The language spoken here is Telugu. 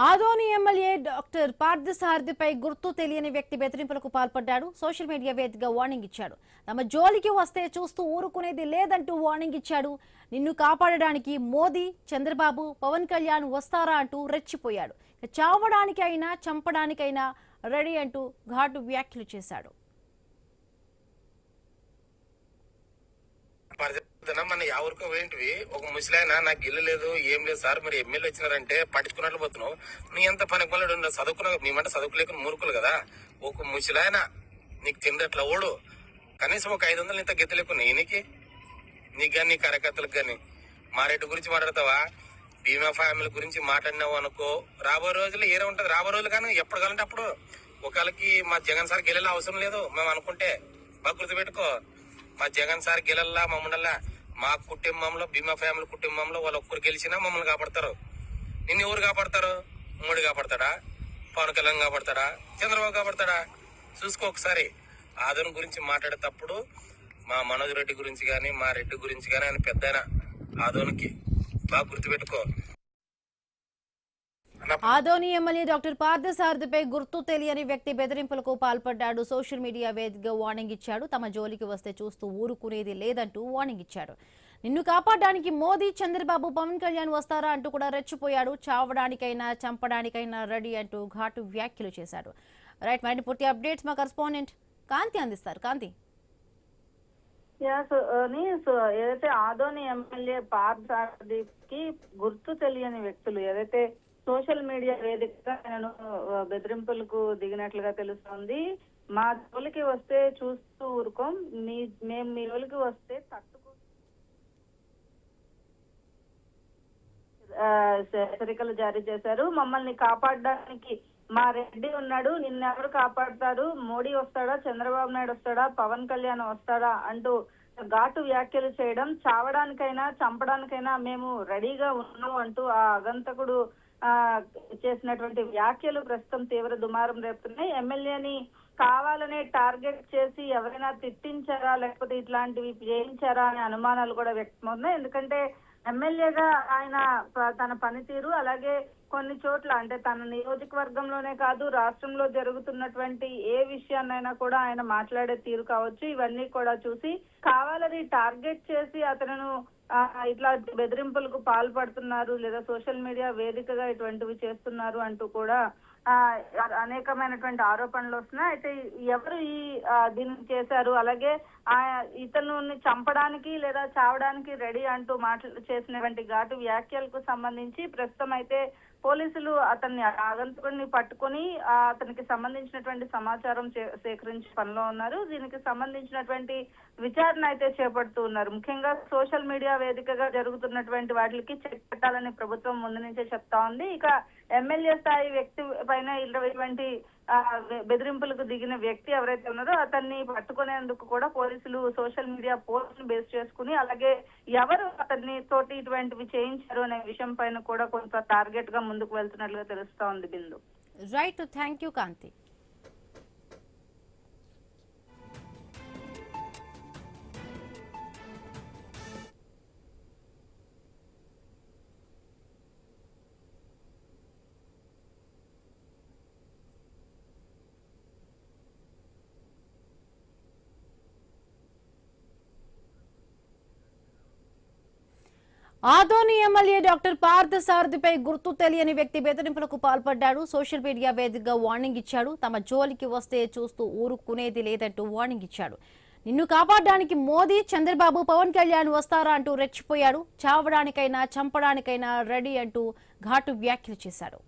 ఆదోని ఎమ్మెల్యే డాక్టర్ పార్థసారథిపై గుర్తు తెలియని వ్యక్తి బెదిరింపులకు పాల్పడ్డాడు. సోషల్ మీడియా వేదికగా వార్నింగ్ ఇచ్చాడు. తమ జోలికి వస్తే చూస్తూ ఊరుకునేది లేదంటూ వార్నింగ్ ఇచ్చాడు. నిన్ను కాపాడడానికి మోదీ, చంద్రబాబు, పవన్ కళ్యాణ్ వస్తారా అంటూ రెచ్చిపోయాడు. చావడానికైనా చంపడానికైనా రెడీ అంటూ ఘాటు వ్యాఖ్యలు చేశాడు. మన ఎవరికో ఏంటివి ఒక ముసలాయన నాకు ఇల్లు లేదు ఏం లేదు సార్ మరి ఎమ్మెల్యే వచ్చినారంటే పట్టించుకున్నట్లు పోతున్నావు. నీ ఎంత పని పనులు చదువుకున్న మేమంటే చదువుకోలేక మూర్ఖులు కదా. ఒక ముసలాయన నీకు తిండట్ల ఓడు కనీసం ఒక 500 ఇంత గెత్తి లేకున్నా నీకు కానీ నీ కార్యకర్తలకు కానీ మారెడ్డి గురించి మాట్లాడతావా? బీమా ఫ్యామిలీ గురించి మాట్లాడినావు అనుకో, రాబోయే రోజులు ఏరే ఉంటది. రాబోయే రోజులు కానీ ఎప్పుడు కావాలంటే అప్పుడు ఒకళ్ళకి మా జగన్ సార్ గెలేలా అవసరం లేదు మేము అనుకుంటే బాగా గుర్తుపెట్టుకో. మా జగన్ సార్ గెలల్లా మమ్మల్ని మా కుటుంబంలో బీమా ఫ్యామిలీ కుటుంబంలో వాళ్ళు ఒక్కరు గెలిచినా మమ్మల్ని కాపాడతారు. నిన్ను ఎవరు కాపాడతారు? మోడీ కాపాడతాడా? పవన్ కళ్యాణ్ కాపాడతాడా? చంద్రబాబు కాపాడతాడా? చూసుకో ఒకసారి. ఆదోని గురించి మాట్లాడేటప్పుడు మా మనోజ్ రెడ్డి గురించి గాని మా రెడ్డి గురించి గాని ఆయన పెద్ద ఆదోనికి బాగా గుర్తుపెట్టుకో. ఆదోని ఎమ్మెల్యే డాక్టర్ పార్థసారథిపై గుర్తు తెలియని వ్యక్తి బెదిరింపులకు పాల్పడ్డాడు. సోషల్ మీడియా వేదికగా వార్నింగ్ ఇచ్చాడు. తమ జోలికి వస్తే చూస్తూ ఊరుకునేది లేదంటూ వార్నింగ్ ఇచ్చాడు. నిన్ను కాపాడడానికి మోదీ, చంద్రబాబు, పవన్ కళ్యాణ్ వస్తారా అంటూ కూడా రెచ్చిపోయాడు. చావడానికైనా చంపడానికైనా రెడీ అంటూ ఘాటు వ్యాఖ్యలు చేశాడు. రైట్, మరిన్ని పూర్తి అప్డేట్స్ మా కరెస్పాండెంట్ కాంతి అందిస్తారు. కాంతి. ఏదైతే ఆదోని ఎమ్మెల్యే పార్థసారథికి గుర్తు తెలియని వ్యక్తులు ఏదైతే సోషల్ మీడియా వేదికగా ఆయనను బెదిరింపులకు దిగినట్లుగా తెలుస్తోంది. మా జోలికి వస్తే చూస్తూ ఊరుకోం, మేము మీ జోలికి వస్తే తట్టుకు హెచ్చరికలు జారీ చేశారు. మమ్మల్ని కాపాడడానికి మా రెడ్డి ఉన్నాడు, నిన్నెవరు కాపాడతారు? మోడీ వస్తాడా? చంద్రబాబు నాయుడు వస్తాడా? పవన్ కళ్యాణ్ వస్తాడా? అంటూ ఘాటు వ్యాఖ్యలు చేయడం, చావడానికైనా చంపడానికైనా మేము రెడీగా ఉన్నాం అంటూ ఆ ఆగంతకుడు చేసినటువంటి వ్యాఖ్యలు ప్రస్తుతం తీవ్ర దుమారం రేపుతున్నాయి. ఎమ్మెల్యేని కావాలనే టార్గెట్ చేసి ఎవరైనా తిట్టించారా లేకపోతే ఇట్లాంటివి చేయించారా అనే అనుమానాలు కూడా వ్యక్తమవుతున్నాయి. ఎందుకంటే ఎమ్మెల్యేగా ఆయన తన పనితీరు అలాగే కొన్ని చోట్ల అంటే తన నియోజకవర్గంలోనే కాదు రాష్ట్రంలో జరుగుతున్నటువంటి ఏ విషయాన్నైనా కూడా ఆయన మాట్లాడే తీరు కావచ్చు, ఇవన్నీ కూడా చూసి కావాలని టార్గెట్ చేసి అతను ఇట్లా బెదిరింపులకు పాల్పడుతున్నారు లేదా సోషల్ మీడియా వేదికగా ఇటువంటివి చేస్తున్నారు అంటూ కూడా అనేకమైనటువంటి ఆరోపణలు వస్తున్నాయి. అయితే ఎవరు ఈ దీన్ని చేశారు, అలాగే ఇతను చంపడానికి లేదా చావడానికి రెడీ అంటూ చేసినటువంటి ఘాటు వ్యాఖ్యలకు సంబంధించి ప్రస్తుతం అయితే పోలీసులు అతన్ని ఆగంతుకుని పట్టుకుని అతనికి సంబంధించినటువంటి సమాచారం సేకరించే పనిలో ఉన్నారు. దీనికి సంబంధించినటువంటి విచారణ అయితే చేపడుతూ ఉన్నారు. ముఖ్యంగా సోషల్ మీడియా వేదికగా జరుగుతున్నటువంటి వాటికి చెక్ పెట్టాలని ప్రభుత్వం ముందు నుంచే చెప్తా ఉంది. ఇక ఎమ్మెల్యే స్థాయి వ్యక్తి పైన ఇటువంటి బెదిరింపులకు దిగిన వ్యక్తి ఎవరైతే ఉన్నారో అతన్ని పట్టుకునేందుకు కూడా పోలీసులు సోషల్ మీడియా పోస్ట్ ను బేస్ చేసుకుని అలాగే ఎవరు అతన్ని తోటి ఇటువంటివి చేయించారు అనే విషయం పైన కూడా కొంత టార్గెట్ గా ముందుకు వెళ్తున్నట్లుగా తెలుస్తా ఉంది. Bindu. Right, thank you Kanthi. Adoni MLA doctor పార్థసారథిపై గుర్తు తెలియని వ్యక్తి బెదిరింపులకు పాల్పడ్డాడు. సోషల్ మీడియా వేదికగా వార్నింగ్ ఇచ్చాడు. తమ జోలికి వస్తే చూస్తూ ఊరుకునేది లేదంటూ వార్నింగ్ ఇచ్చాడు. నిన్ను కాపాడడానికి మోదీ, చంద్రబాబు, పవన్ కళ్యాణ్ వస్తారా అంటూ రెచ్చిపోయాడు. చావడానికైనా చంపడానికైనా రెడీ అంటూ ఘాటు వ్యాఖ్యలు చేశాడు.